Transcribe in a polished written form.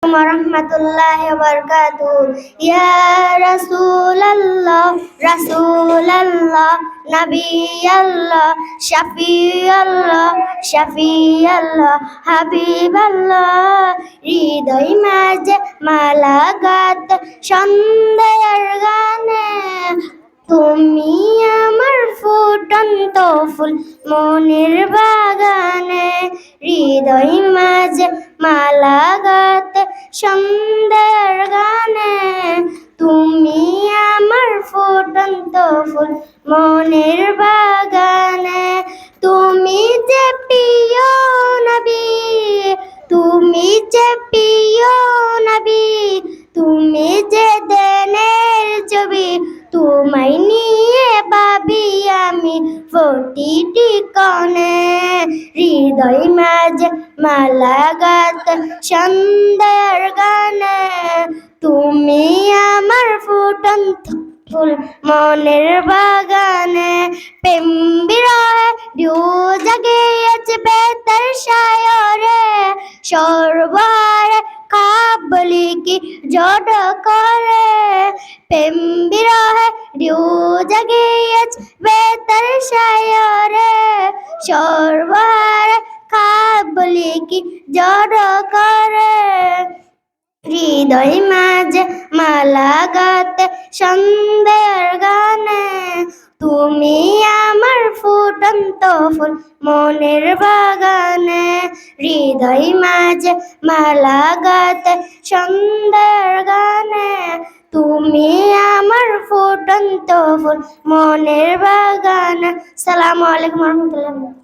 warahmatullahi wabarakatuh. Ya Rasulullah, Rasulullah, Nabi Allah, Syafi'allah, Syafi'allah, Habiballah. হৃদয় মাঝে মালা গাত সন্ধ্যার গানে, তুমি আমার ফুটন্ত ফুল মনের বাগানে। হৃদয় মাঝে মালা গাতে সন্ধ্যার গানে, তুমি আমার ফুটন্ত ফুল মনের বাগানে। তুমি যে প্রিয় নবী, তুমি যে প্রিয় নবী, তুমি যে দেনের ছবি, তোমায় নিয়ে ভাবি আমি প্রতিটি কোণে। হৃদয় মাঝে মালা গাত সন্ধ্যার গানে, তুমি আমার ফুটন্ত ফুল মনের বাগানে। প্রেম বিরহে ঢেউ জাগিয়েছে বেতার সায়রে, সর্বহারে কাবলি কি জড় করে। প্রেম বিরহে ঢেউ জাগিয়েছে বেতার সায়রে, সর্বহারে কাবলি কি জড় করে। হৃদয় মাঝে মালা গাতে সন্ধ্যার গানে, তুমি আমার ফুটন্ত ফুল মনের বাগানে। হৃদয় মাঝে মালা গাতে সন্ধ্যার গানে, তুমি আমার ফুটন্ত ফুল মনের বাগানে। আসসালামু আলাইকুম ওয়া রাহমাতুল্লাহ।